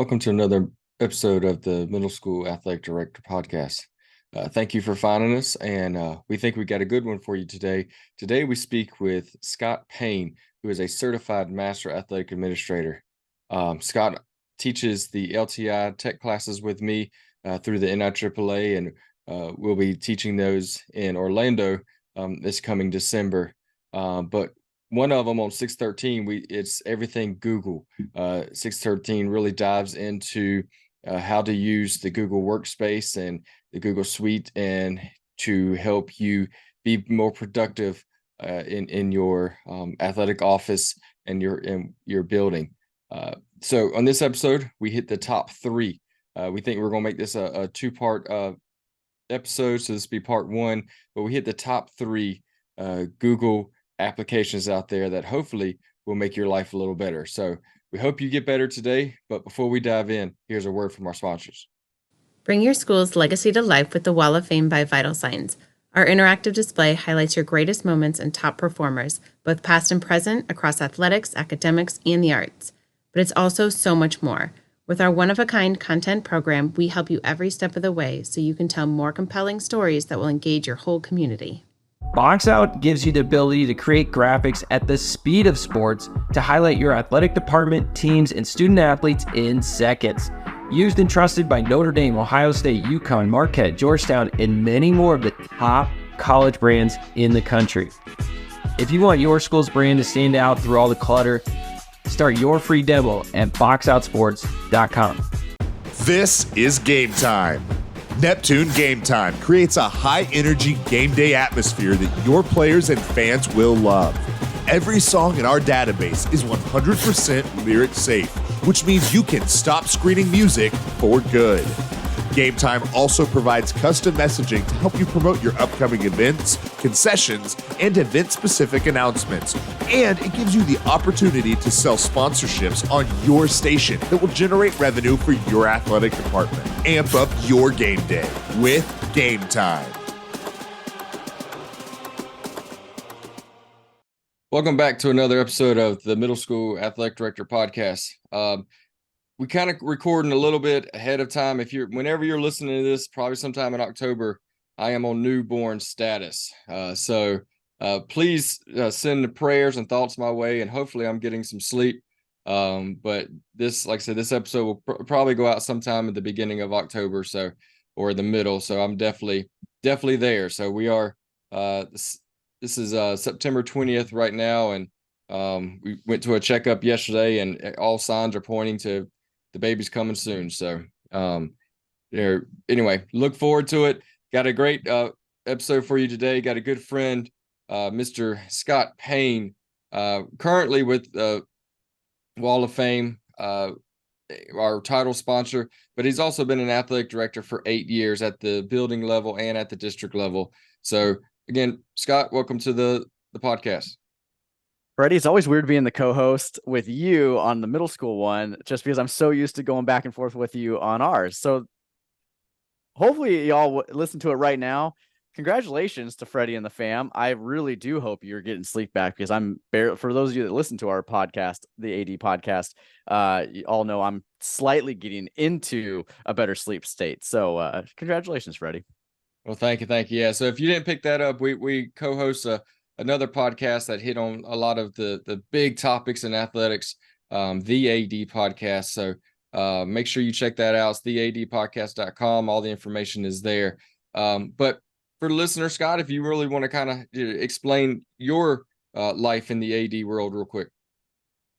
Welcome to another episode of the Middle School Athletic Director Podcast. Thank you for finding us, and we think we got a good one for you today. Today we speak with Scott Paine, who is a certified Master Athletic Administrator. Scott teaches the LTI tech classes with me through the NIAAA, and we'll be teaching those in Orlando this coming December. But one of them on 613, it's everything Google. 613 really dives into how to use the Google Workspace and the Google Suite and to help you be more productive in your athletic office and your building. So on this episode, we hit the top three. We think we're going to make this a two-part episode, so this will be part one, but we hit the top three Google applications out there that hopefully will make your life a little better. So we hope you get better today. But before we dive in, here's a word from our sponsors. Bring your school's legacy to life with the Wall of Fame by Vital Signs. Our interactive display highlights your greatest moments and top performers, both past and present, across athletics, academics, and the arts. But it's also so much more. With our one-of-a-kind content program, we help you every step of the way so you can tell more compelling stories that will engage your whole community. Box Out gives you the ability to create graphics at the speed of sports to highlight your athletic department, teams, and student athletes in seconds. Used and trusted by Notre Dame, Ohio State, UConn, Marquette, Georgetown, and many more of the top college brands in the country. If you want your school's brand to stand out through all the clutter, start your free demo at boxoutsports.com. This is Game Time. Neptune Game Time creates a high-energy game day atmosphere that your players and fans will love. Every song in our database is 100% lyric safe, which means you can stop screening music for good. Game Time also provides custom messaging to help you promote your upcoming events, concessions, and event-specific announcements. And it gives you the opportunity to sell sponsorships on your station that will generate revenue for your athletic department. Amp up your game day with Game Time. Welcome back to another episode of the Middle School Athletic Director Podcast. We kind of recording a little bit ahead of time. Whenever you're listening to this, probably sometime in October, I am on newborn status. So please send the prayers and thoughts my way, and hopefully I'm getting some sleep. But this, like I said, this episode will probably go out sometime at the beginning of October, or the middle. So I'm definitely there. So we are. This is September 20th right now, and we went to a checkup yesterday, and all signs are pointing to the baby's coming soon. So anyway, look forward to it. Got a great episode for you today. Got a good friend, Mr. Scott Paine, currently with Wall of Fame, our title sponsor, but he's also been an athletic director for 8 years at the building level and at the district level. So again, Scott, welcome to the podcast. Freddie, it's always weird being the co-host with you on the middle school one, just because I'm so used to going back and forth with you on ours. So hopefully y'all listen to it right now. Congratulations to Freddie and the fam. I really do hope you're getting sleep back, because for those of you that listen to our podcast, the AD podcast, you all know I'm slightly getting into a better sleep state. So congratulations, Freddie. Well, thank you. Yeah. So if you didn't pick that up, we co-host another podcast that hit on a lot of the big topics in athletics, the AD podcast. So make sure you check that out. It's theadpodcast.com. All the information is there. But for the listener, Scott, if you really want to kind of explain your life in the AD world real quick.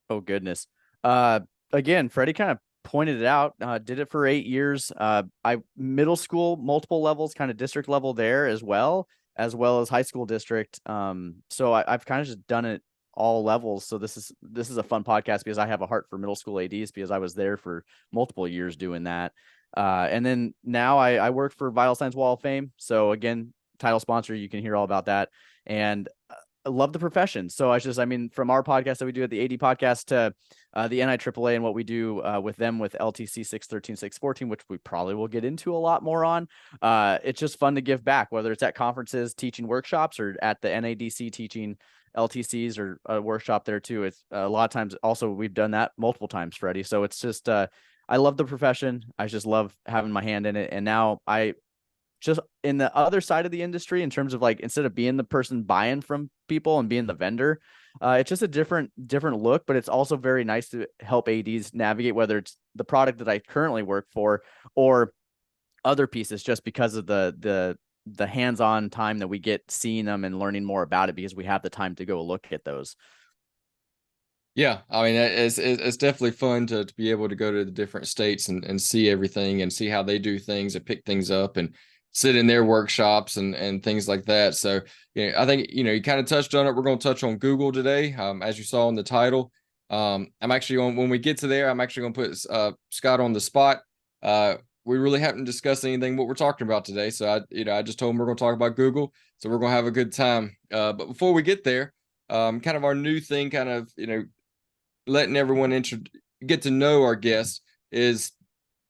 Oh, goodness. Again, Freddie kind of pointed it out, did it for 8 years. I middle school, multiple levels, kind of district level there as well as high school district. So I've kind of just done it all levels. So this is a fun podcast because I have a heart for middle school ADs, because I was there for multiple years doing that. And then now I work for Vital Signs Wall of Fame. So again, title sponsor, you can hear all about that. And I love the profession. So from our podcast that we do at the AD podcast to the NIAAA and what we do with them with LTC 613, 614, which we probably will get into a lot more on. It's just fun to give back, whether it's at conferences, teaching workshops, or at the NADC teaching LTCs or a workshop there too. It's a lot of times also we've done that multiple times, Freddie. So it's just I love the profession. I just love having my hand in it. And now I just in the other side of the industry, in terms of like, instead of being the person buying from people and being the vendor, it's just a different look, but it's also very nice to help ADs navigate, whether it's the product that I currently work for or other pieces, just because of the hands-on time that we get seeing them and learning more about it, because we have the time to go look at those. Yeah, I mean, it's definitely fun to be able to go to the different states and see everything and see how they do things and pick things up and sit in their workshops and things like that. So, I think, you kind of touched on it. We're going to touch on Google today, as you saw in the title. I'm actually when we get to there, I'm actually going to put Scott on the spot. We really haven't discussed anything what we're talking about today. So I just told him we're going to talk about Google. So we're going to have a good time. But before we get there, kind of our new thing, kind of, letting everyone get to know our guests is,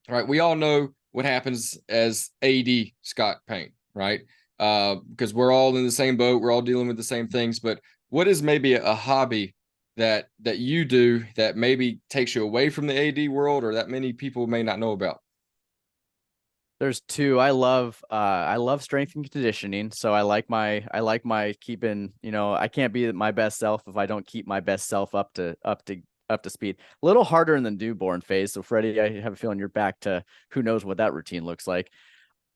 right, we all know what happens as AD Scott Paine, right? Because we're all in the same boat, we're all dealing with the same things. But what is maybe a hobby that you do that maybe takes you away from the AD world, or that many people may not know about? There's two. I love strength and conditioning. So I like my keeping, I can't be my best self if I don't keep my best self up to speed. A little harder in the newborn phase. So Freddie, I have a feeling you're back to who knows what that routine looks like.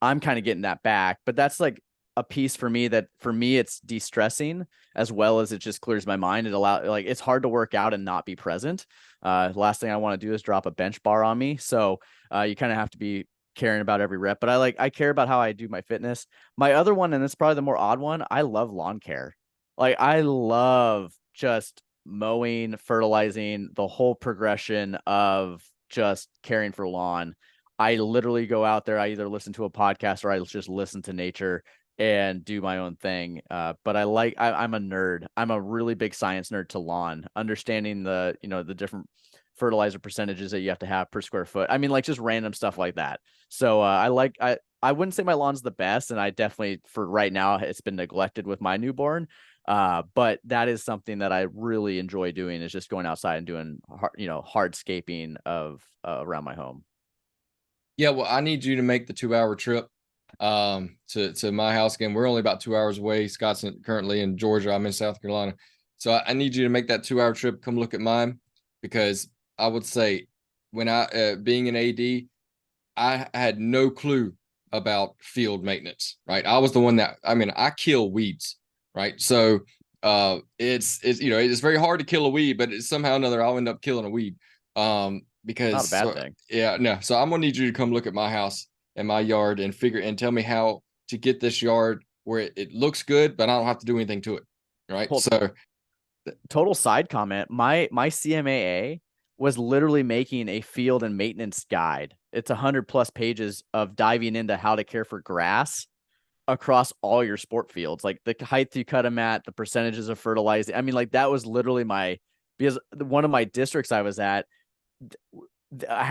I'm kind of getting that back, but that's like a piece for me that for me it's de-stressing, as well as it just clears my mind. It's hard to work out and not be present. Last thing I want to do is drop a bench bar on me. So you kind of have to be caring about every rep, but I care about how I do my fitness. My other one, and it's probably the more odd one, I love lawn care. Like I love just mowing, fertilizing, the whole progression of just caring for lawn. I literally go out there, I either listen to a podcast or I just listen to nature and do my own thing. But I'm a nerd. I'm a really big science nerd to lawn, understanding the different fertilizer percentages that you have to have per square foot. I mean, like just random stuff like that. So I wouldn't say my lawn's the best, and I definitely, for right now, it's been neglected with my newborn. But that is something that I really enjoy doing, is just going outside and doing hardscaping of around my home. Yeah, well, I need you to make the 2-hour trip to my house again. We're only about 2 hours away. Scott's currently in Georgia. I'm in South Carolina. So I need you to make that 2-hour trip. Come look at mine, because I would say when being an AD, I had no clue about field maintenance, right? I was the one I kill weeds, right? So it's very hard to kill a weed, but somehow or another I'll end up killing a weed. Because not a bad thing. Yeah, no. So I'm gonna need you to come look at my house and my yard and tell me how to get this yard where it looks good, but I don't have to do anything to it. Right. So total side comment. My CMAA was literally making a field and maintenance guide. It's 100+ pages of diving into how to care for grass across all your sport fields, like the height you cut them at, the percentages of fertilizing. I mean, like that was literally because one of my districts I was at,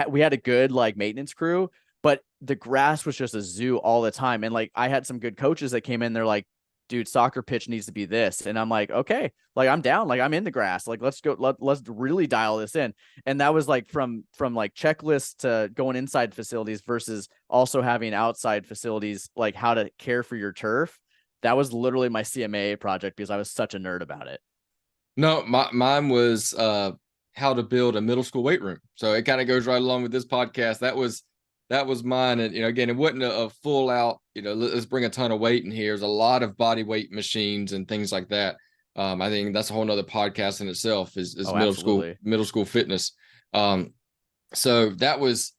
we had a good like maintenance crew, but the grass was just a zoo all the time. And like I had some good coaches that came in, they're like, dude, soccer pitch needs to be this. And I'm like, okay, like I'm down, like I'm in the grass, like let's go, let's really dial this in. And that was like from like checklists to going inside facilities versus also having outside facilities, like how to care for your turf. That was literally my CMAA project, because I was such a nerd about it. No, mine was how to build a middle school weight room. So it kind of goes right along with this podcast. That was mine. And again, it wasn't a full out, let's bring a ton of weight in here. There's a lot of body weight machines and things like that. I think that's a whole nother podcast in itself, is middle school fitness. So that was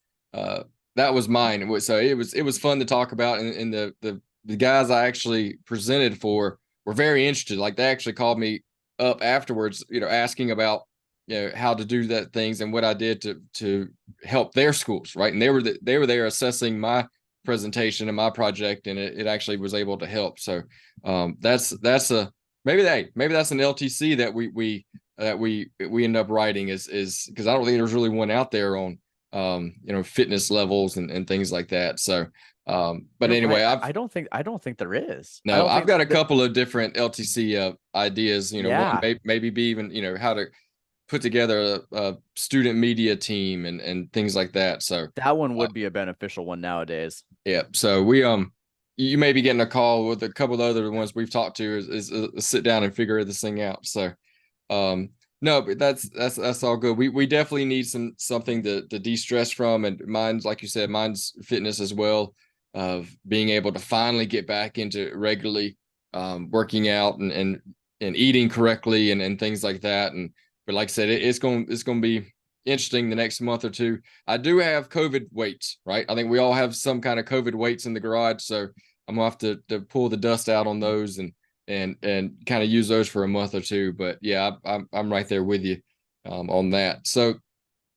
mine. So it was fun to talk about. And the guys I actually presented for were very interested. Like they actually called me up afterwards, asking about how to do that things and what I did to help their schools, right? And they were there assessing my presentation and my project, and it actually was able to help. So that's maybe that's an LTC that we end up writing, is because I don't think there's really one out there on fitness levels and things like that. So but anyway, right. I don't think there is. No, I've got a couple of different LTC ideas. One maybe be even how to put together a student media team and things like that. So That one would be a beneficial one nowadays. yeah. So we you may be getting a call with a couple of the other ones we've talked to is sit down and figure this thing out. So no, but that's all good. We definitely need something to de-stress from, and mine's, like you said, mine's fitness as well, of being able to finally get back into regularly working out and eating correctly and things like that. And but like I said, it's going to be interesting the next month or two. I do have COVID weights, right? I think we all have some kind of COVID weights in the garage, so I'm gonna have to pull the dust out on those and kind of use those for a month or two. But yeah, I'm right there with you on that. So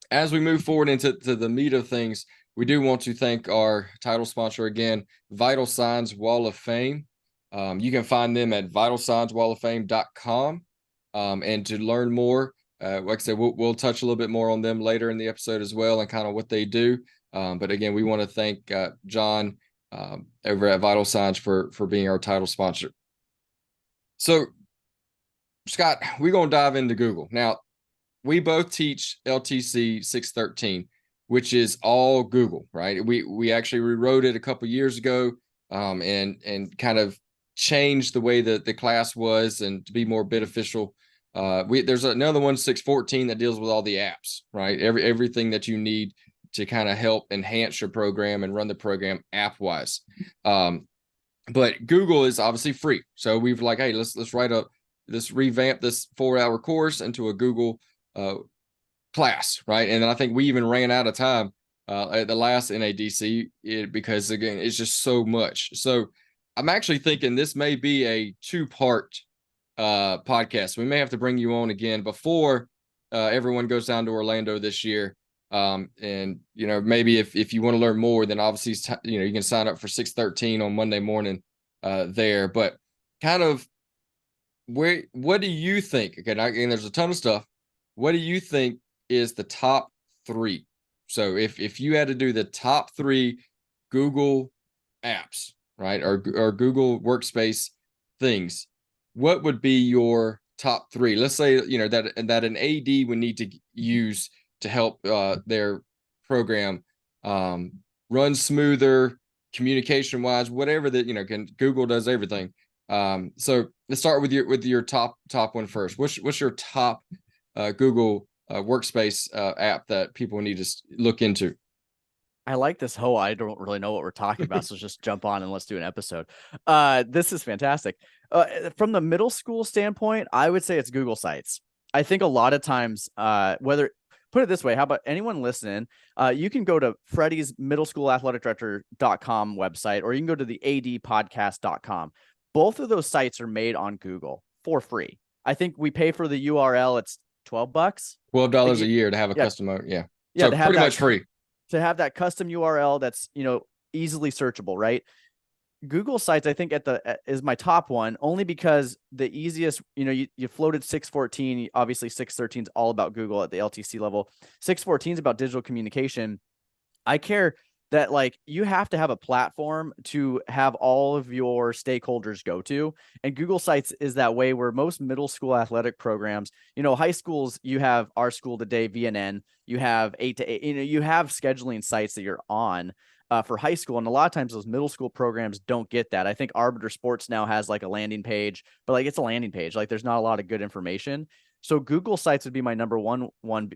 as we move forward into the meat of things, we do want to thank our title sponsor again, Vital Signs Wall of Fame. You can find them at vitalsignswalloffame.com. And to learn more, like I said, we'll touch a little bit more on them later in the episode as well and kind of what they do. But again, we want to thank John over at Vital Signs for being our title sponsor. So, Scott, we're going to dive into Google. Now, we both teach LTC 613, which is all Google, right? We actually rewrote it a couple years ago and kind of changed the way that the class was and to be more beneficial. There's another one, 614, that deals with all the apps, right? Everything that you need to kind of help enhance your program and run the program app-wise. But Google is obviously free. So we've like, hey, let's revamp this 4-hour course into a Google class, right? And then I think we even ran out of time at the last NADC because again, it's just so much. So I'm actually thinking this may be a 2-part podcast. We may have to bring you on again before everyone goes down to Orlando this year. And maybe if you want to learn more, then obviously you can sign up for 613 on Monday morning there. But kind of what do you think? Okay, and there's a ton of stuff. What do you think is the top 3? So if you had to do the top 3 Google apps, right, or Google Workspace things, what would be your top 3? Let's say that an AD would need to use to help their program run smoother, communication wise, whatever that Google does everything. So let's start with your top one first. What's your top Google Workspace app that people need to look into? I like this whole, I don't really know what we're talking about, so just jump on and let's do an episode. This is fantastic. From the middle school standpoint, I would say it's Google Sites. I think a lot of times, put it this way, how about anyone listening? You can go to Freddie's middle school athletic director.com website, or you can go to the adpodcast.com. Both of those sites are made on Google for free. I think we pay for the URL. It's $12. $12 a year to have a custom mode. Yeah. So to have pretty much free. To have that custom URL that's, easily searchable, right? Google Sites, I think is my top one, only because the easiest, you floated 614, obviously 613 is all about Google at the LTC level. 614 is about digital communication. I care that you have to have a platform to have all of your stakeholders go to. And Google Sites is that way, where most middle school athletic programs, high schools, you have Our School Today, VNN, you have 8 to 8, you have scheduling sites that you're on for high school. And a lot of times those middle school programs don't get that. I think Arbiter Sports now has a landing page, but it's a landing page. There's not a lot of good information. So Google Sites would be my number one.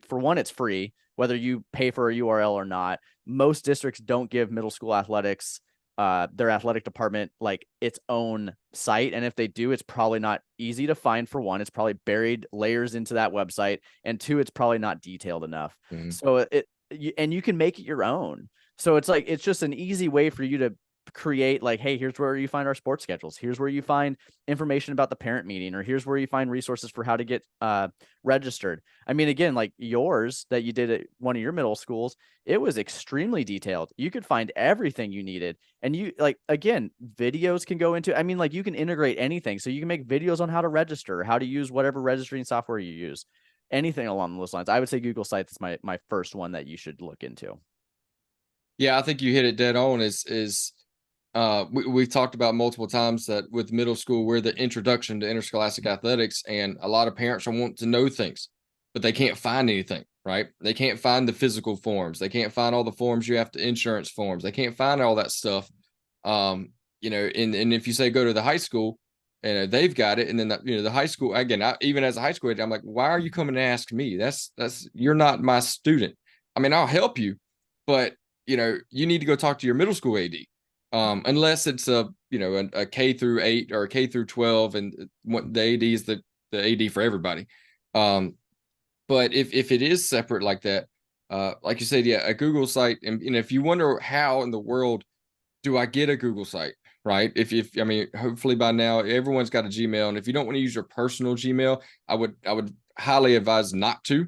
For one, it's free, whether you pay for a URL or not. Most districts don't give middle school athletics, their athletic department, its own site. And if they do, it's probably not easy to find. For one, it's probably buried layers into that website. And 2, it's probably not detailed enough. Mm-hmm. So you can make it your own. So it's just an easy way for you to create hey, here's where you find our sports schedules. Here's where you find information about the parent meeting, or here's where you find resources for how to get registered. I mean, again, yours that you did at one of your middle schools, it was extremely detailed. You could find everything you needed. And you again, videos can go into, you can integrate anything. So you can make videos on how to register, how to use whatever registering software you use, anything along those lines. I would say Google Sites is my first one that you should look into. Yeah, I think you hit it dead on. We've talked about multiple times that with middle school, we're the introduction to interscholastic athletics, and a lot of parents are wanting to know things. but they can't find anything, right? They can't find the physical forms. They can't find all the forms you have to, insurance forms. They can't find all that stuff. And if you say go to the high school, and they've got it, and then the high school again, even as a high school age, I'm like, why are you coming to ask me? That's you're not my student. I mean, I'll help you, but you need to go talk to your middle school AD. Unless it's a K through 8 or a K through 12, and the AD is the AD for everybody. But if it is separate like that, like you said, yeah, a Google site, and if you wonder how in the world do I get a Google site, right? If I mean, hopefully by now everyone's got a Gmail, and if you don't want to use your personal Gmail, I would highly advise not to,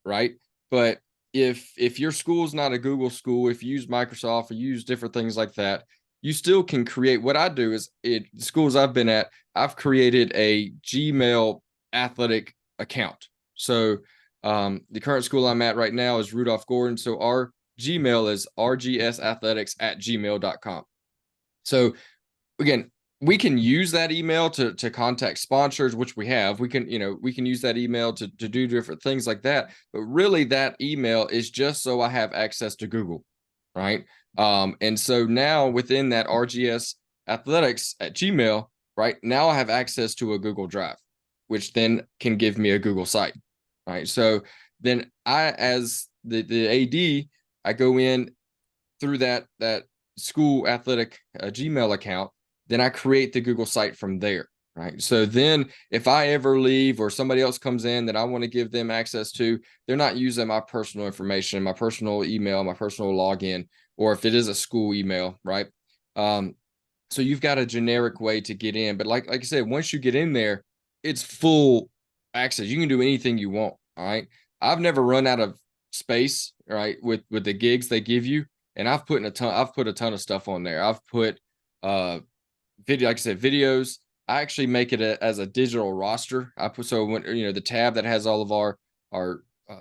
right? But if your school's not a Google school, if you use Microsoft or you use different things like that, you still can create. What I do is, the schools I've been at, I've created a Gmail athletic account. So the current school I'm at right now is Rudolph Gordon. So our Gmail is rgsathletics@gmail.com. So again, we can use that email to contact sponsors, which we have. We can use that email to do different things like that. But really, that email is just so I have access to Google, right? And so now within that rgsathletics@gmail, right now I have access to a Google Drive, which then can give me a Google site, right? So then I, as the AD, I go in through that school athletic Gmail account, then I create the Google site from there, right? So then if I ever leave or somebody else comes in that I want to give them access to, they're not using my personal information, my personal email, my personal login, or if it is a school email, right? So you've got a generic way to get in, but like I said, once you get in there, it's full access. You can do anything you want. All right. I've never run out of space, right, with the gigs they give you. And I've put a ton of stuff on there. I've put video, like I said, videos. I actually make it as a digital roster. I put, so when the tab that has all of our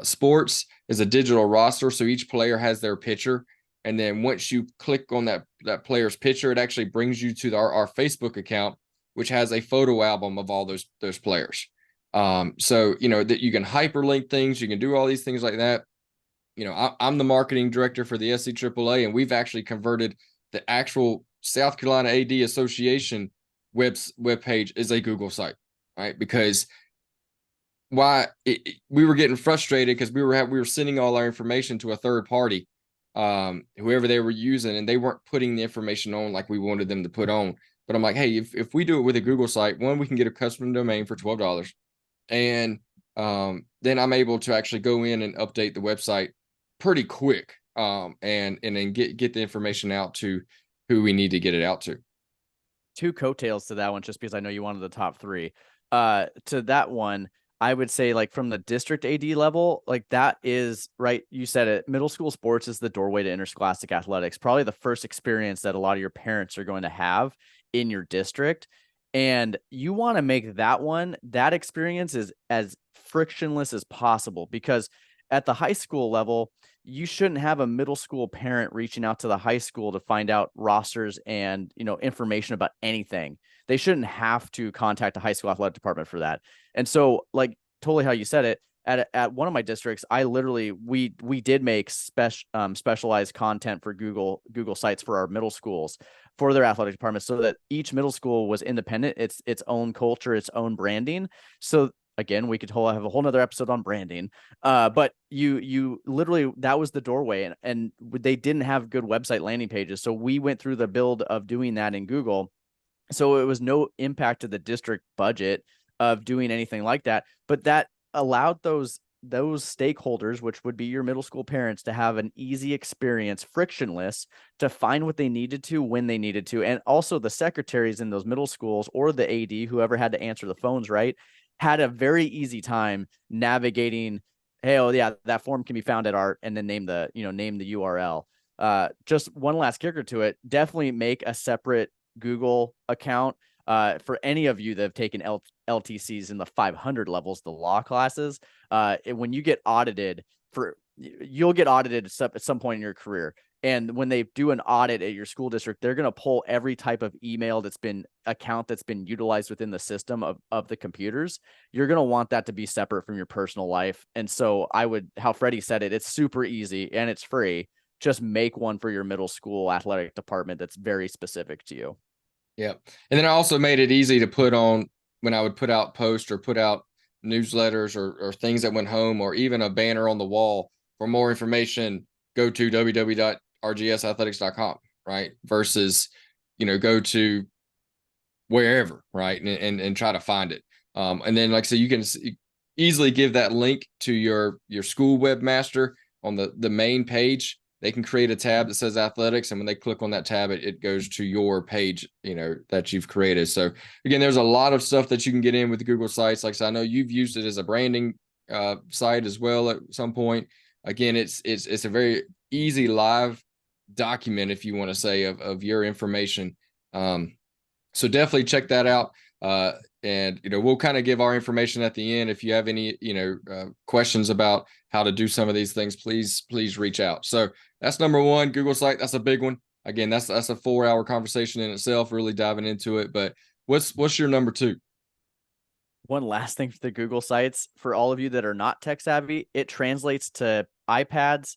sports is a digital roster. So each player has their picture. And then once you click on that player's picture, it actually brings you to our Facebook account, which has a photo album of all those players. So that you can hyperlink things, you can do all these things like that. I'm the marketing director for the SCAAA, and we've actually converted the actual South Carolina AD Association web page is a Google site, right? Because we were getting frustrated because we were sending all our information to a third party, whoever they were using, and they weren't putting the information on like we wanted them to put on. But I'm like, hey, if we do it with a Google site, one, we can get a custom domain for $12, and then I'm able to actually go in and update the website pretty quick, and then get the information out to who we need to get it out to. Two coattails to that one, just because I know you wanted the top three. To that one, I would say, like, from the district AD level, like, that is right. You said it. Middle school sports is the doorway to interscholastic athletics. Probably the first experience that a lot of your parents are going to have in your district. And you want to make that experience is as frictionless as possible, because at the high school level, you shouldn't have a middle school parent reaching out to the high school to find out rosters and, information about anything. They shouldn't have to contact the high school athletic department for that. And so, like, totally how you said it, at one of my districts, I literally, we did make specialized content for Google sites for our middle schools for their athletic department, so that each middle school was independent. It's its own culture, its own branding. So again, we could have a whole nother episode on branding. But you literally, that was the doorway, and they didn't have good website landing pages. So we went through the build of doing that in Google. So it was no impact to the district budget of doing anything like that. But that allowed those stakeholders, which would be your middle school parents, to have an easy experience, frictionless, to find what they needed to when they needed to. And also the secretaries in those middle schools, or the AD, whoever had to answer the phones, right, had a very easy time navigating, hey, oh yeah, that form can be found at our, and then name the URL. Just one last kicker to it. Definitely make a separate Google account for any of you that have taken LTCs in the 500 levels, the law classes. When you get audited, you'll get audited at some point in your career. And when they do an audit at your school district, they're going to pull every type of email account that's been utilized within the system of the computers. You're going to want that to be separate from your personal life. And so how Freddie said it, it's super easy and it's free. Just make one for your middle school athletic department that's very specific to you. Yeah. And then I also made it easy to put on when I would put out posts or put out newsletters or things that went home, or even a banner on the wall. For more information, go to www.rgsathletics.com, right? Versus, go to wherever, right? And try to find it. And then, like I said, you can easily give that link to your school webmaster on the main page. They can create a tab that says athletics, and when they click on that tab, it goes to your page, that you've created. So again, there's a lot of stuff that you can get in with Google Sites. Like I said, I know you've used it as a branding site as well at some point. Again, it's a very easy live document, if you want to say, of your information. So definitely check that out. And we'll kind of give our information at the end. If you have any questions about how to do some of these things, please reach out. So that's number one, Google site. That's a big one. Again, that's a 4-hour conversation in itself, really diving into it. But what's your number two? One last thing for the Google sites, for all of you that are not tech savvy, it translates to iPads,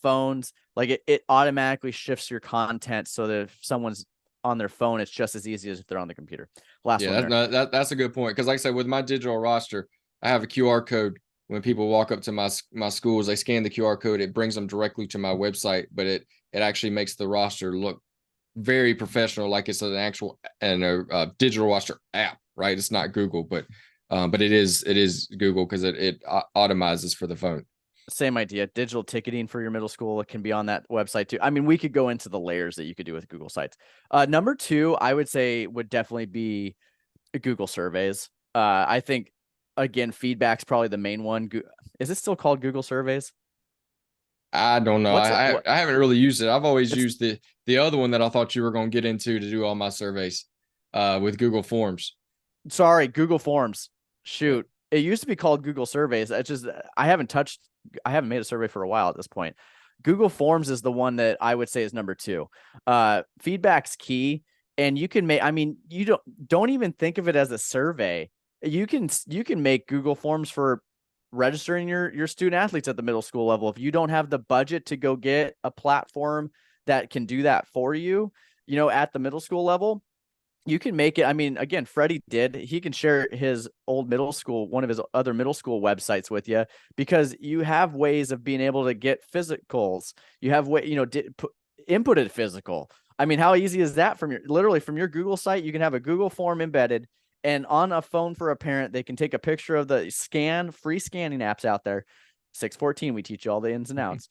phones. Like it automatically shifts your content so that if someone's on their phone, it's just as easy as if they're on the computer. Last one. That's a good point. Because like I said, with my digital roster, I have a QR code. When people walk up to my schools, they scan the QR code. It brings them directly to my website, but it actually makes the roster look very professional, like it's an actual digital roster app, right? It's not Google, but it is Google because it automizes for the phone. Same idea. Digital ticketing for your middle school, it can be on that website too. I mean, we could go into the layers that you could do with Google Sites. Number two, I would say would definitely be Google surveys. I think, again, feedback's probably the main one. Is it still called Google surveys? I don't know. I haven't really used it. I've always used the other one that I thought you were going to get into to do all my surveys with Google Forms. Sorry, Google Forms. Shoot. It used to be called Google Surveys. I haven't made a survey for a while at this point. Google Forms is the one that I would say is number two. Feedback's key. And you can you don't even think of it as a survey. You can make Google Forms for registering your student athletes at the middle school level. If you don't have the budget to go get a platform that can do that for you, at the middle school level, you can make it. I mean, again, Freddie he can share his old middle school, one of his other middle school websites with you, because you have ways of being able to get physicals. You have inputted physical. I mean, how easy is that from your Google site? You can have a Google form embedded, and on a phone for a parent, they can take a picture of the free scanning apps out there. 614, we teach you all the ins and outs.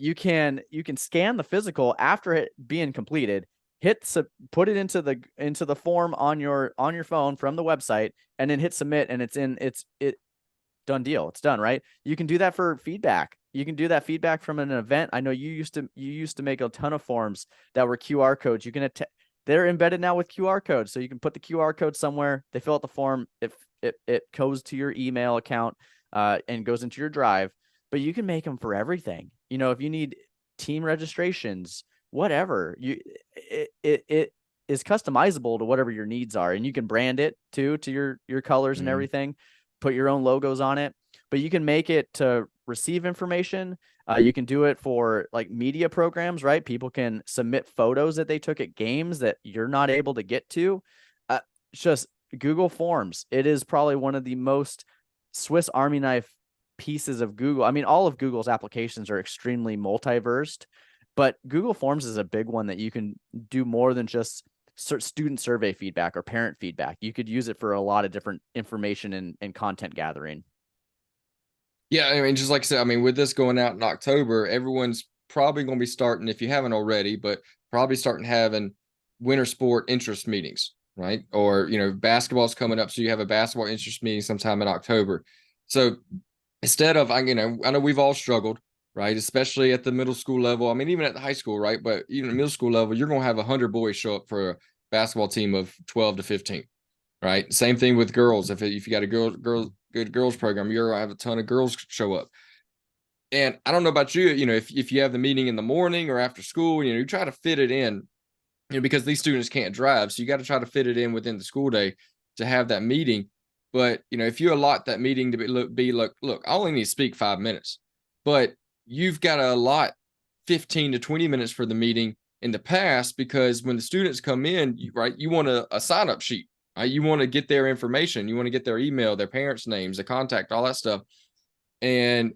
You can scan the physical after it being completed, put it into the form on your phone from the website, and then hit submit, and it's done deal. It's done, right? You can do that for feedback. You can do that feedback from an event. I know you used to make a ton of forms that were QR codes. They're embedded now with QR codes, so you can put the QR code somewhere. They fill out the form. It goes to your email account and goes into your drive. But you can make them for everything. If you need team registrations, whatever, it is customizable to whatever your needs are, and you can brand it too to your colors and everything. Put your own logos on it, but you can make it to receive information. You can do it for like media programs, right? People can submit photos that they took at games that you're not able to get to. It's just Google Forms. It is probably one of the most Swiss Army knife pieces of Google. I mean, all of Google's applications are extremely multiversed, but Google Forms is a big one that you can do more than just student survey feedback or parent feedback. You could use it for a lot of different information and content gathering. Yeah, I mean, just like I said, I mean, with this going out in October, everyone's probably going to be starting, if you haven't already, but probably starting having winter sport interest meetings, right? Or, basketball's coming up, so you have a basketball interest meeting sometime in October. So instead of, I know we've all struggled, right? Especially at the middle school level. I mean, even at the high school, right? But even at middle school level, you're going to have 100 boys show up for a basketball team of 12 to 15, right? Same thing with girls. If you got a good girls program, you're going to have a ton of girls show up. And I don't know about you, if you have the meeting in the morning or after school, you try to fit it in, because these students can't drive. So you got to try to fit it in within the school day to have that meeting. But, if you allot that meeting to look, I only need to speak 5 minutes, but you've got to allot 15 to 20 minutes for the meeting in the past, because when the students come in, you want a sign up sheet, right? You want to get their information. You want to get their email, their parents' names, the contact, all that stuff. And,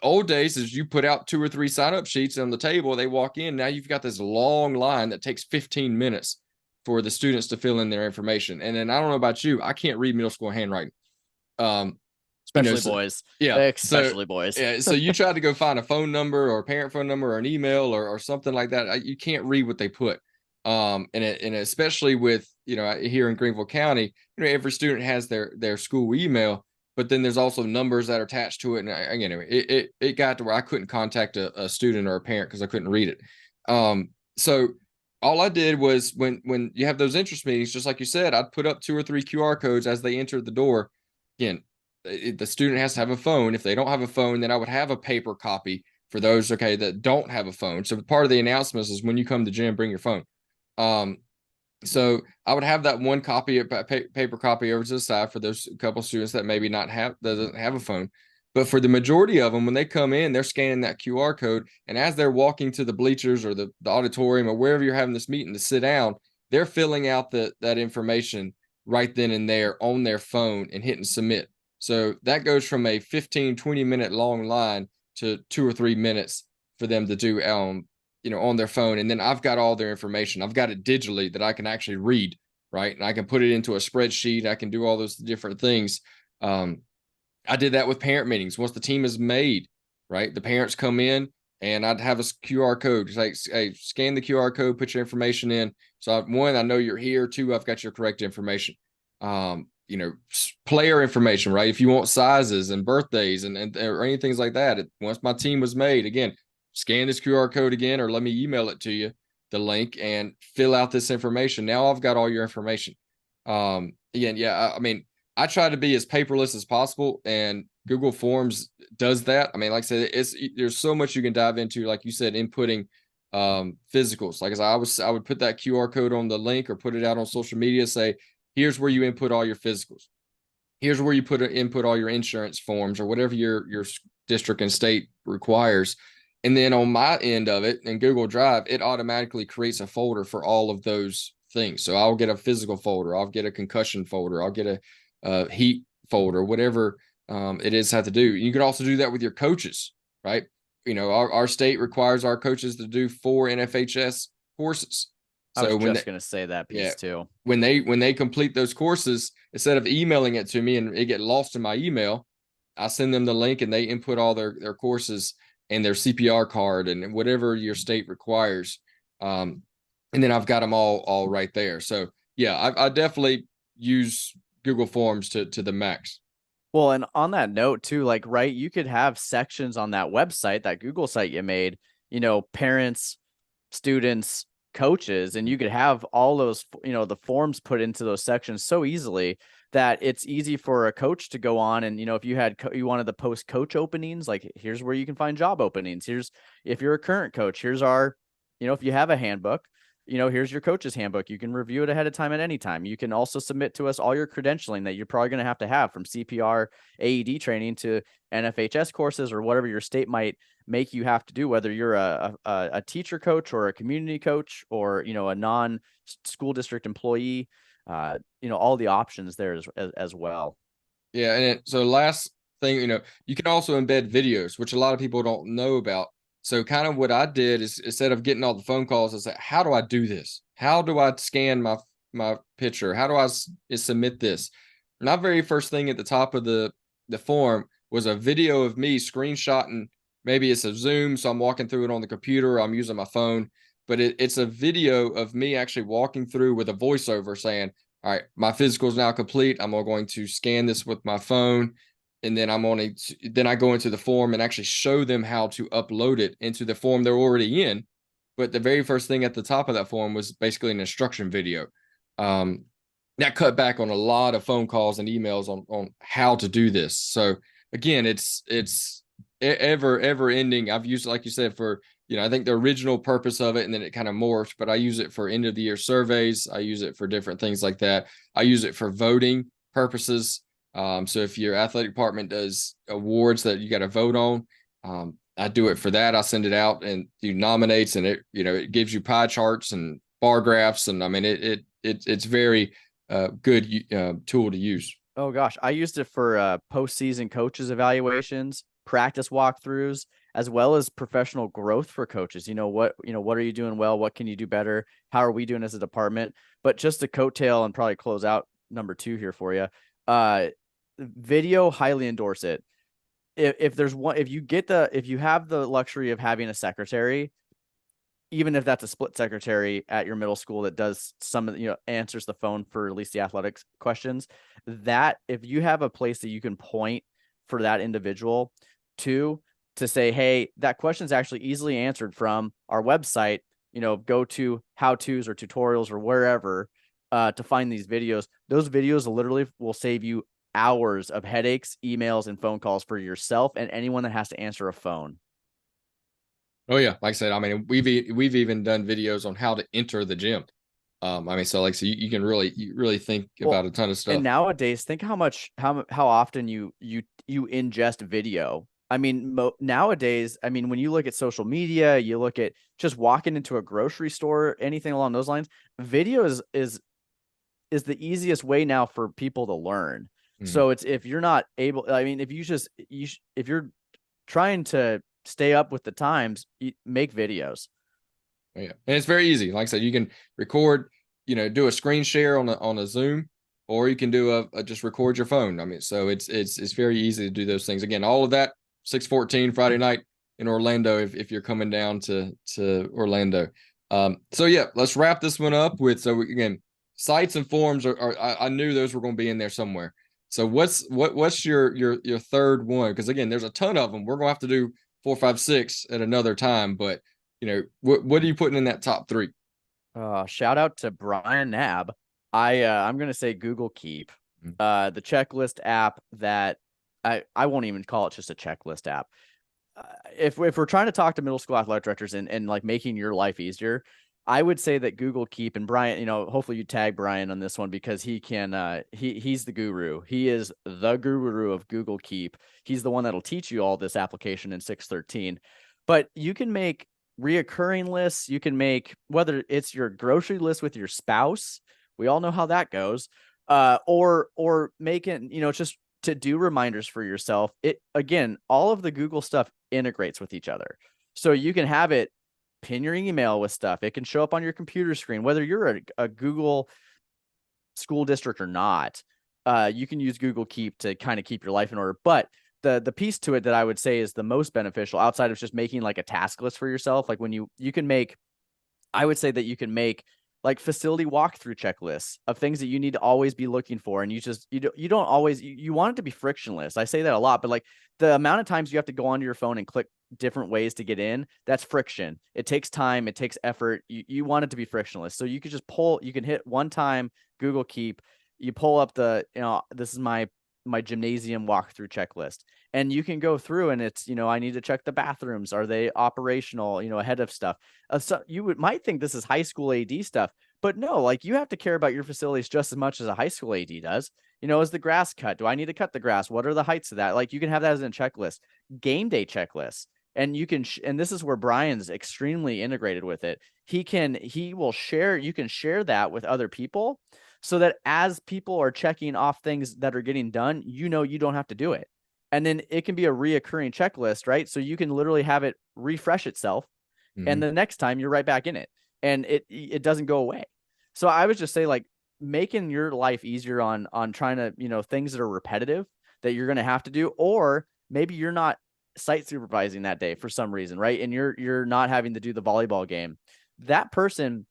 old days is you put out 2 or 3 sign up sheets on the table. They walk in. Now you've got this long line that takes 15 minutes for the students to fill in their information. And then I don't know about you, I can't read middle school handwriting. Especially boys. Yeah. Especially boys. Yeah. So you try to go find a phone number or a parent phone number or an email or something like that. You can't read what they put. And especially with, here in Greenville County, every student has their school email, but then there's also numbers that are attached to it. And anyway, it got to where I couldn't contact a student or a parent because I couldn't read it. So all I did was when you have those interest meetings, just like you said, I'd put up 2 or 3 QR codes as they entered the door. Again, the student has to have a phone. If they don't have a phone, then I would have a paper copy for those, that don't have a phone. So part of the announcements is when you come to gym, bring your phone. So I would have that one copy, paper copy over to the side for those couple students that maybe doesn't have a phone. But for the majority of them, when they come in, they're scanning that QR code. And as they're walking to the bleachers or the auditorium or wherever you're having this meeting to sit down, they're filling out that information right then and there on their phone and hitting submit. So that goes from a 15, 20-minute long line to 2 or 3 minutes for them to do on their phone. And then I've got all their information. I've got it digitally that I can actually read, right? And I can put it into a spreadsheet. I can do all those different things. I did that with parent meetings. Once the team is made, right, the parents come in and I'd have a QR code. It's like, hey, scan the QR code, put your information in. So one, I know you're here. 2, I've got your correct information. Player information, right? If you want sizes and birthdays and or anything like that, once my team was made, again, scan this QR code again, or let me email it to you, the link, and fill out this information. Now I've got all your information. Again, yeah, I try to be as paperless as possible, and Google Forms does that. Like I said, there's so much you can dive into, like you said, inputting physicals. Like I would put that QR code on the link or put it out on social media, say, here's where you input all your physicals. Here's where you input all your insurance forms or whatever your district and state requires. And then on my end of it in Google Drive, it automatically creates a folder for all of those things. So I'll get a physical folder. I'll get a concussion folder. I'll get a heat folder, whatever it is have to do. You can also do that with your coaches, right? Our state requires our coaches to do 4 NFHS courses. So I was just going to say that piece too. When they complete those courses, instead of emailing it to me and it get lost in my email, I send them the link and they input all their courses and their CPR card and whatever your state requires. And then I've got them all right there. So yeah, I definitely use Google Forms to the max. Well, and on that note too, like, right, you could have sections on that website, that Google site you made, parents, students, coaches, and you could have all those, the forms put into those sections so easily that it's easy for a coach to go on. And, if you wanted to post coach openings, like, here's where you can find job openings. If you're a current coach, here's our, if you have a handbook, here's your coach's handbook. You can review it ahead of time at any time. You can also submit to us all your credentialing that you're probably going to have from CPR, AED training to NFHS courses or whatever your state might make you have to do, whether you're a teacher coach or a community coach or, a non-school district employee, all the options there as well. Yeah. And so last thing, you can also embed videos, which a lot of people don't know about. So kind of what I did is, instead of getting all the phone calls, I said, how do I do this? How do I scan my picture? How do I submit this? And my very first thing at the top of the form was a video of me screenshotting. Maybe it's a Zoom, so I'm walking through it on the computer. I'm using my phone, but it's a video of me actually walking through with a voiceover saying, all right, my physical is now complete. I'm going to scan this with my phone. And then then I go into the form and actually show them how to upload it into the form they're already in. But the very first thing at the top of that form was basically an instruction video. That cut back on a lot of phone calls and emails on how to do this. So again, it's ever ending. I've used it, like you said, for, I think the original purpose of it, and then it kind of morphed, but I use it for end of the year surveys. I use it for different things like that. I use it for voting purposes. So if your athletic department does awards that you got to vote on, I do it for that. I send it out and do nominates, and it gives you pie charts and bar graphs. And I mean, it's very good tool to use. Oh gosh, I used it for postseason coaches evaluations, practice walkthroughs, as well as professional growth for coaches. What are you doing well? What can you do better? How are we doing as a department? But just to coattail and probably close out number 2 here for you. Video, highly endorse it. If there's one, if you have the luxury of having a secretary, even if that's a split secretary at your middle school that does some of answers the phone for at least the athletics questions, that if you have a place that you can point for that individual to say, hey, that question is actually easily answered from our website, go to how-tos or tutorials or wherever to find these videos. Those videos literally will save you hours of headaches, emails, and phone calls for yourself and anyone that has to answer a phone. Oh yeah, like I said, I mean, we've even done videos on how to enter the gym. So you can really think about a ton of stuff. And nowadays, think how often you ingest video. I mean, nowadays, I mean, when you look at social media, you look at just walking into a grocery store, anything along those lines, video is the easiest way now for people to learn. So it's, if you're not able, I mean, if you're trying to stay up with the times, make videos. Yeah, and it's very easy. Like I said, you can record, do a screen share on a Zoom, or you can do just record your phone. I mean, so it's very easy to do those things. Again, all of that 6/14 Friday night in Orlando if you're coming down to Orlando. So yeah, let's wrap this one up with, again, sites and forums I knew those were going to be in there somewhere. So what's your third one? Because again, there's a ton of them. We're going to have to do 4, 5, 6 at another time, but what are you putting in that top 3? Shout out to Brian Knabb. I'm going to say Google Keep, the checklist app that I won't even call it just a checklist app. If we're trying to talk to middle school athletic directors and like making your life easier, I would say that Google Keep, and Brian, hopefully you tag Brian on this one because he can, he's the guru. He is the guru of Google Keep. He's the one that'll teach you all this application in 613, but you can make reoccurring lists. You can make, whether it's your grocery list with your spouse, we all know how that goes, or making, just to do reminders for yourself. Again, all of the Google stuff integrates with each other. So you can have it pin your email with stuff. It can show up on your computer screen, whether you're a Google school district or not. You can use Google Keep to kind of keep your life in order. But the piece to it that I would say is the most beneficial, outside of just making like a task list for yourself, like when you can make, I would say that you can make like facility walkthrough checklists of things that you need to always be looking for. And you don't always, you want it to be frictionless. I say that a lot, but like the amount of times you have to go onto your phone and click different ways to get in, that's friction. It takes time. It takes effort. You want it to be frictionless. So you could just you can hit one time Google Keep, you pull up this is my gymnasium walkthrough checklist, and you can go through and it's, I need to check the bathrooms. Are they operational, ahead of stuff? So you might think this is high school AD stuff, but no, like you have to care about your facilities just as much as a high school AD does. Is the grass cut? Do I need to cut the grass? What are the heights of that? Like you can have that as a checklist, game day checklist. And you can, and this is where Brian's extremely integrated with it. You can share that with other people so that as people are checking off things that are getting done, you don't have to do it. And then it can be a reoccurring checklist, right? So you can literally have it refresh itself. Mm-hmm. And the next time you're right back in it and it doesn't go away. So I would just say, like, making your life easier on trying to, things that are repetitive that you're going to have to do, or maybe you're not site supervising that day for some reason, right? And you're not having to do the volleyball game. That person,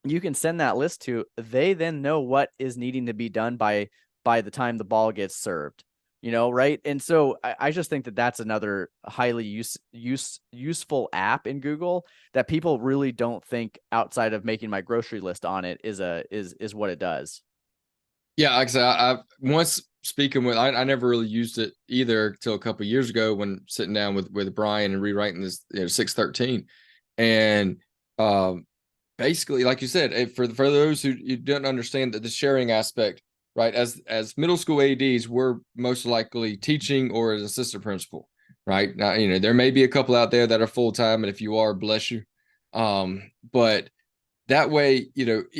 you can send that list to, they then know what is needing to be done by the time the ball gets served, right? And so I just think that that's another highly useful app in Google that people really don't think, outside of making my grocery list on it, is what it does. Yeah, like I said, once speaking with, I never really used it either until a couple of years ago when sitting down with Brian and rewriting this 613. And basically, like you said, for those who you don't understand that the sharing aspect, right? As middle school ADs, we're most likely teaching or as assistant principal, right? Now, there may be a couple out there that are full time, and if you are, bless you. But that way,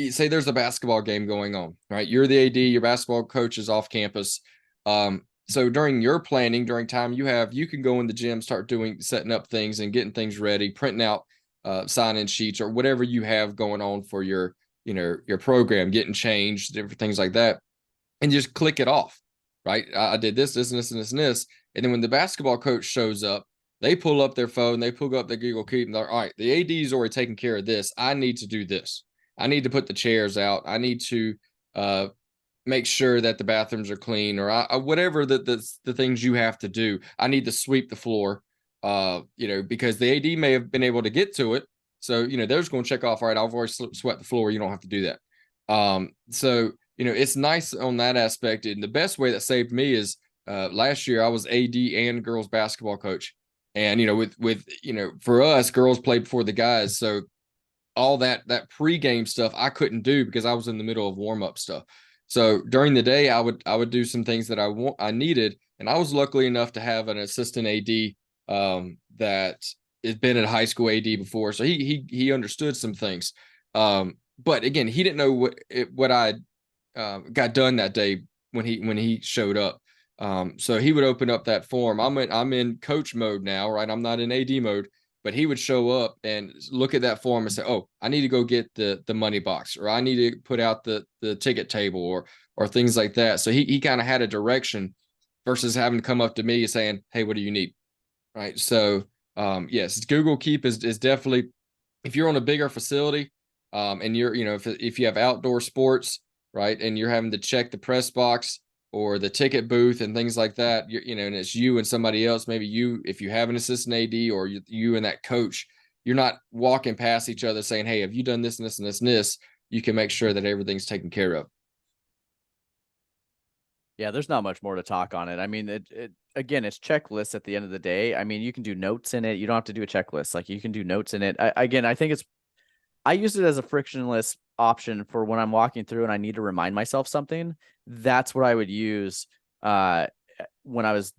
say there's a basketball game going on, right? You're the AD, your basketball coach is off campus. So during your planning, during time you can go in the gym, start setting up things and getting things ready, printing out sign-in sheets or whatever you have going on for your program, getting changed, different things like that, and just click it off, right? I did this, and this. And then when the basketball coach shows up, they pull up their phone, they pull up their Google Keep, and they're all right, the AD is already taking care of this. I need to do this. I need to put the chairs out. I need to make sure that the bathrooms are clean, or whatever the things you have to do. I need to sweep the floor, because the AD may have been able to get to it. So, they're just going to check off, all right, I've already swept the floor. You don't have to do that. So, it's nice on that aspect. And the best way that saved me is last year I was AD and girls basketball coach. And, with for us, girls play before the guys. So all that pregame stuff I couldn't do because I was in the middle of warm-up stuff. So during the day, I would do some things that I needed. And I was lucky enough to have an assistant AD that has been at high school AD before. So he understood some things. But again, he didn't know what I got done that day when he showed up. So he would open up that form. I'm in coach mode now, right? I'm not in AD mode, but he would show up and look at that form and say, "Oh, I need to go get the money box, or I need to put out the ticket table, or things like that." So he kind of had a direction versus having to come up to me saying, "Hey, what do you need?" Right. So yes, Google Keep is definitely, if you're on a bigger facility, and you're, if you have outdoor sports, right, and you're having to check the press box or the ticket booth and things like that, and it's you and somebody else, maybe you, if you have an assistant AD, or you and that coach, you're not walking past each other saying, "Hey, have you done this and this and this and this?" You can make sure that everything's taken care of. Yeah, there's not much more to talk on it. I mean, again, it's checklists at the end of the day. I mean, you can do notes in it. You don't have to do a checklist. Like, you can do notes in it. I think I use it as a frictionless option for when I'm walking through and I need to remind myself something. That's what I would use when I was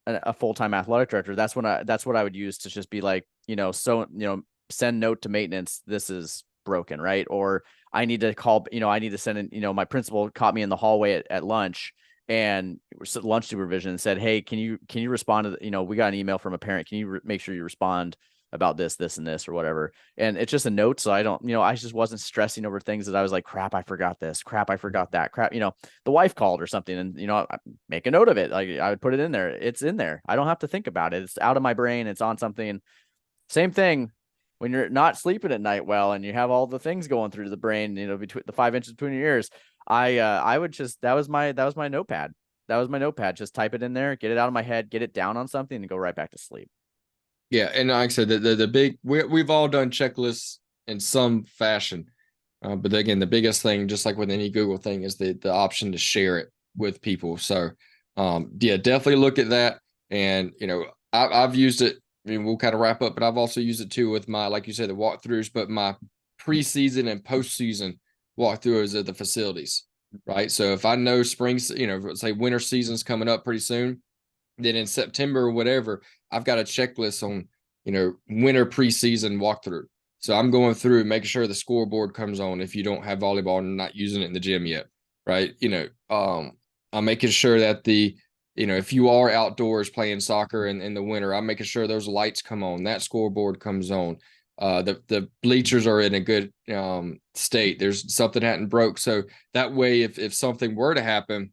a full-time athletic director. That's what I would use to just be like, send note to maintenance, this is broken, right? Or I need to call, I need to send in, my principal caught me in the hallway at lunch and lunch supervision and said, "Hey, can you respond to we got an email from a parent. Can you make sure you respond about this, and this, or whatever?" And it's just a note. So I don't, I just wasn't stressing over things that I was like, crap, I forgot this, crap, I forgot that, crap, the wife called or something. And, I make a note of it. Like, I would put it in there. It's in there. I don't have to think about it. It's out of my brain. It's on something. Same thing when you're not sleeping at night well, and you have all the things going through the brain, between the 5 inches between your ears. I would just, that was my notepad. That was my notepad. Just type it in there, get it out of my head, get it down on something, and go right back to sleep. Yeah, and like I said, the big, we've all done checklists in some fashion, but again, the biggest thing, just like with any Google thing, is the option to share it with people. So, yeah, definitely look at that. And I've used it. I mean, we'll kind of wrap up, but I've also used it too with my, like you said, the walkthroughs, but my preseason and postseason walkthroughs of the facilities, right? So if I know spring, say winter season's coming up pretty soon, then in September or whatever, I've got a checklist on, winter preseason walkthrough. So I'm going through making sure the scoreboard comes on if you don't have volleyball and not using it in the gym yet, right? I'm making sure that if you are outdoors playing soccer in the winter, I'm making sure those lights come on, that scoreboard comes on. The bleachers are in a good state. There's something hadn't broke. So that way, if something were to happen,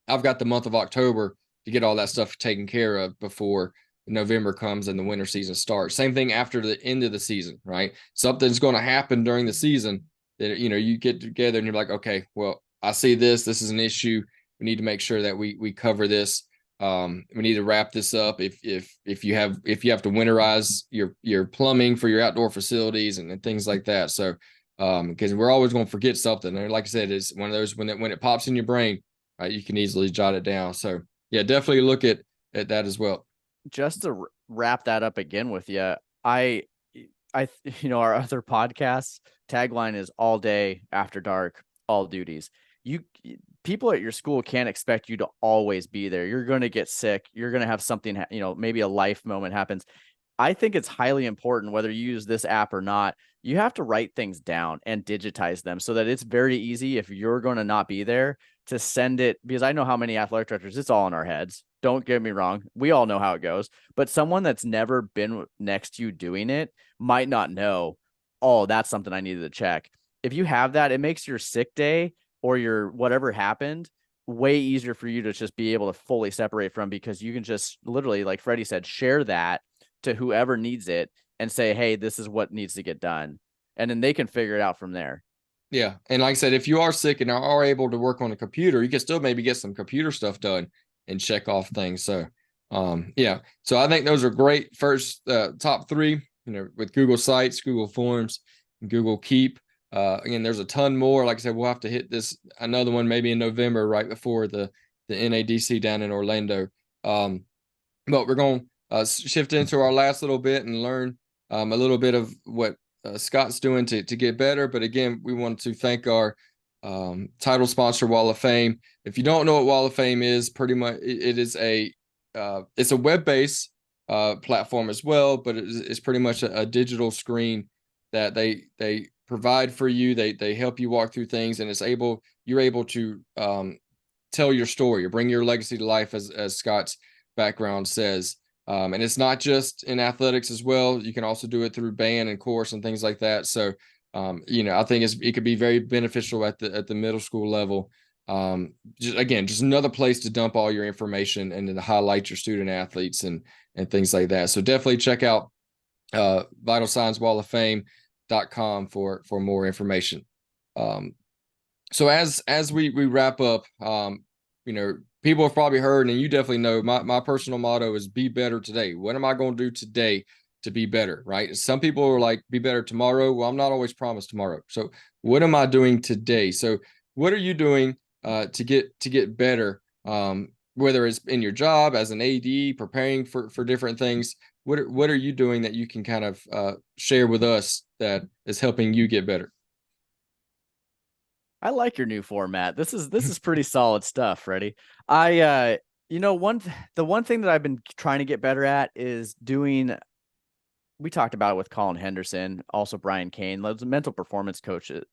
I've got the month of October to get all that stuff taken care of before November comes and the winter season starts. Same thing after the end of the season, right? Something's going to happen during the season that, you get together and you're like, okay, well, I see this is an issue. We need to make sure that we cover this. We need to wrap this up. If you have to winterize your plumbing for your outdoor facilities and things like that. So, because we're always going to forget something. And like I said, it's one of those when it pops in your brain, right? You can easily jot it down. So yeah, definitely look at that as well. Just to wrap that up again with you, I, our other podcasts tagline is all day after dark, all duties. People at your school can't expect you to always be there. You're going to get sick. You're going to have something, maybe a life moment happens. I think it's highly important, whether you use this app or not, you have to write things down and digitize them so that it's very easy if you're going to not be there to send it, because I know how many athletic directors, it's all in our heads. Don't get me wrong. We all know how it goes, but someone that's never been next to you doing it might not know, oh, that's something I needed to check. If you have that, it makes your sick day or your whatever happened way easier for you to just be able to fully separate from, because you can just literally, like Freddie said, share that to whoever needs it and say, hey, this is what needs to get done. And then they can figure it out from there. Yeah. And like I said, if you are sick and are able to work on a computer, you can still maybe get some computer stuff done and check off things. So, yeah. So I think those are great first top three, with Google Sites, Google Forms, and Google Keep. Again, there's a ton more. Like I said, we'll have to hit another one maybe in November, right before the NADC down in Orlando. But we're going to shift into our last little bit and learn a little bit of what Scott's doing to get better. But again, we want to thank our title sponsor, Wall of Fame. If you don't know what Wall of Fame is, pretty much it is it's a web-based platform as well, but it's pretty much a digital screen that they provide for you. They help you walk through things, and you're able to tell your story or bring your legacy to life, as Scott's background says. And it's not just in athletics as well. You can also do it through band and chorus and things like that. So, I think it could be very beneficial at the middle school level. Just another place to dump all your information and to highlight your student athletes and things like that. So definitely check out vitalsignswalloffame.com for more information. So as we wrap up, people have probably heard, and you definitely know, my personal motto is be better today. What am I going to do today to be better, right? Some people are like, be better tomorrow. Well, I'm not always promised tomorrow. So what am I doing today? So what are you doing to get better? Whether it's in your job as an AD, preparing for different things, what are you doing that you can kind of share with us that is helping you get better? I like your new format. This is pretty solid stuff, Freddie. The one thing that I've been trying to get better at is doing, we talked about it with Colin Henderson, also Brian Kane, mental performance coaches.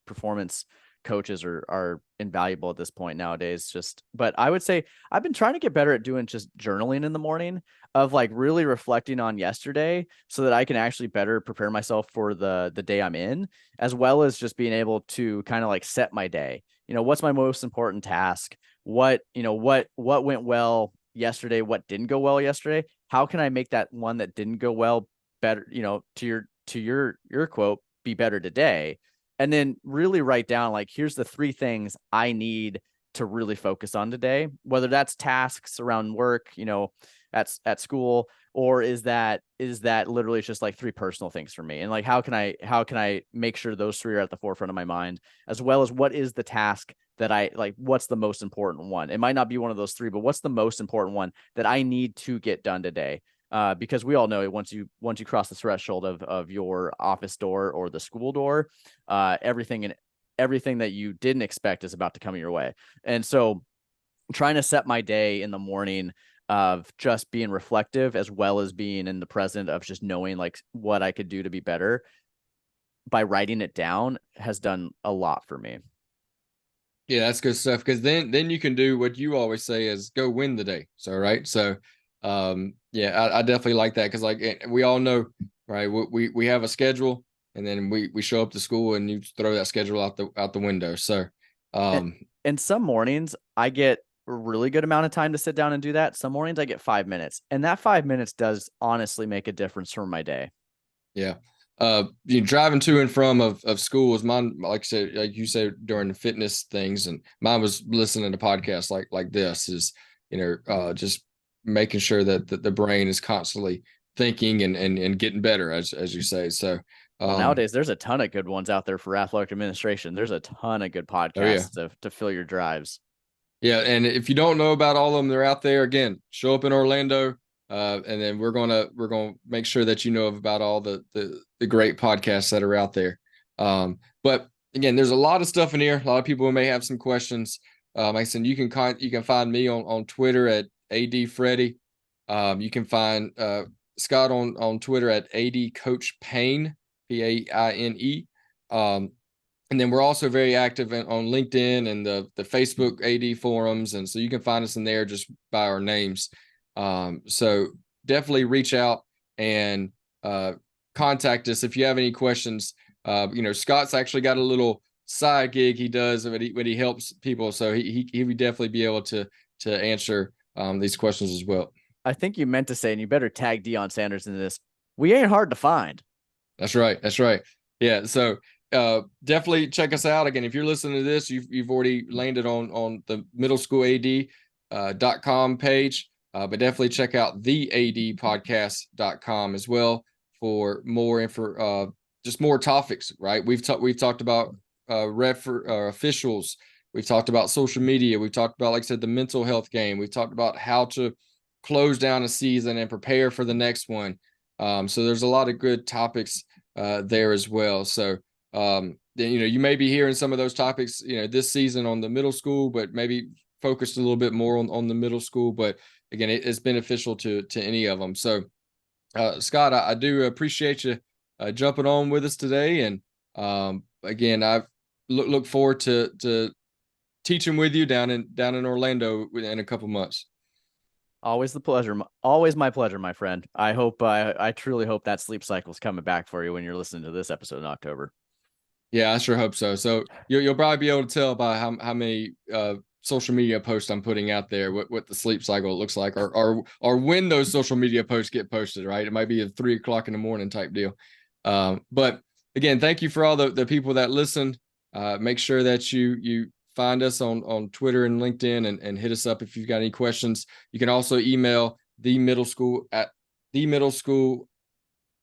Performance coaches are invaluable at this point nowadays. But I would say I've been trying to get better at doing just journaling in the morning, of like really reflecting on yesterday so that I can actually better prepare myself for the day I'm in, as well as just being able to kind of like set my day. What's my most important task? What went well yesterday? What didn't go well yesterday? How can I make that one that didn't go well better? To your quote, be better today. And then really write down, like, here's the 3 things I need to really focus on today, whether that's tasks around work, at school, or is that literally just like 3 personal things for me? And like, how can I make sure those 3 are at the forefront of my mind, as well as what is the task that I like, what's the most important one? It might not be one of those 3, but what's the most important one that I need to get done today? Because we all know once you cross the threshold of your office door or the school door, everything that you didn't expect is about to come your way. And so trying to set my day in the morning of just being reflective, as well as being in the present of just knowing like what I could do to be better by writing it down, has done a lot for me. Yeah, that's good stuff. Because then you can do what you always say is go win the day. So, right. So, yeah, I definitely like that. Cause like we all know, right. We have a schedule, and then we show up to school and you throw that schedule out the window. So, and some mornings I get a really good amount of time to sit down and do that. Some mornings I get 5 minutes, and that 5 minutes does honestly make a difference for my day. Yeah. Driving to and from of schools, mine, like you said, during the fitness things, and mine was listening to podcasts like this, is, just making sure that the brain is constantly thinking and getting better, as you say. So nowadays there's a ton of good ones out there for athletic administration. There's a ton of good podcasts to fill your drives. Yeah, and if you don't know about all of them, they're out there. Again, show up in Orlando, and then we're gonna make sure that you know about all the great podcasts that are out there. But again, there's a lot of stuff in here. A lot of people may have some questions. Like I said, you can find me on Twitter at ADFreddy. You can find Scott on Twitter at ADCoach Paine, Paine. And then we're also very active on LinkedIn and the Facebook AD forums. And so you can find us in there just by our names. So definitely reach out and contact us if you have any questions. Scott's actually got a little side gig he does when he helps people. So he would definitely be able to answer these questions as well. I think you meant to say, and you better tag Deion Sanders into this, we ain't hard to find. That's right. That's right. Yeah. So definitely check us out. Again, if you're listening to this, you've already landed on the middleschoolad.com page, but definitely check out the adpodcast.com as well for more just more topics, right? We've talked about officials. We've talked about social media. We've talked about, like I said, the mental health game. We've talked about how to close down a season and prepare for the next one. So there's a lot of good topics there as well. So you may be hearing some of those topics, this season on the middle school, but maybe focused a little bit more on the middle school. But again, it's beneficial to any of them. So Scott, I do appreciate you jumping on with us today. And again, I look forward to teaching with you down in Orlando in a couple months. Always the pleasure. Always my pleasure, my friend. I truly hope that sleep cycle is coming back for you when you're listening to this episode in October. Yeah, I sure hope so. So you'll probably be able to tell by how many social media posts I'm putting out there what the sleep cycle looks like, or when those social media posts get posted. Right, it might be a 3 o'clock in the morning type deal. But again, thank you for all the people that listened. Make sure that you find us on Twitter and LinkedIn and hit us up if you've got any questions. You can also email the middle school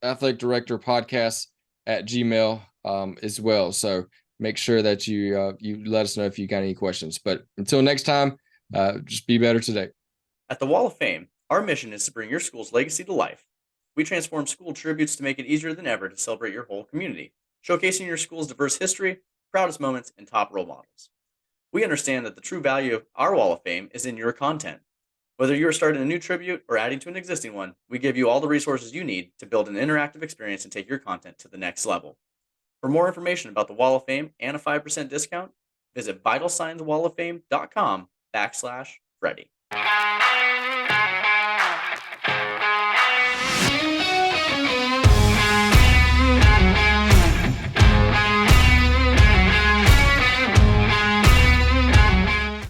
athletic director podcast at Gmail as well. So make sure that you let us know if you got any questions. But until next time, just be better today. At the Wall of Fame, our mission is to bring your school's legacy to life. We transform school tributes to make it easier than ever to celebrate your whole community, showcasing your school's diverse history, proudest moments, and top role models. We understand that the true value of our Wall of Fame is in your content. Whether you are starting a new tribute or adding to an existing one, we give you all the resources you need to build an interactive experience and take your content to the next level. For more information about the Wall of Fame and a 5% discount, visit vitalsignswalloffame.com/Freddie.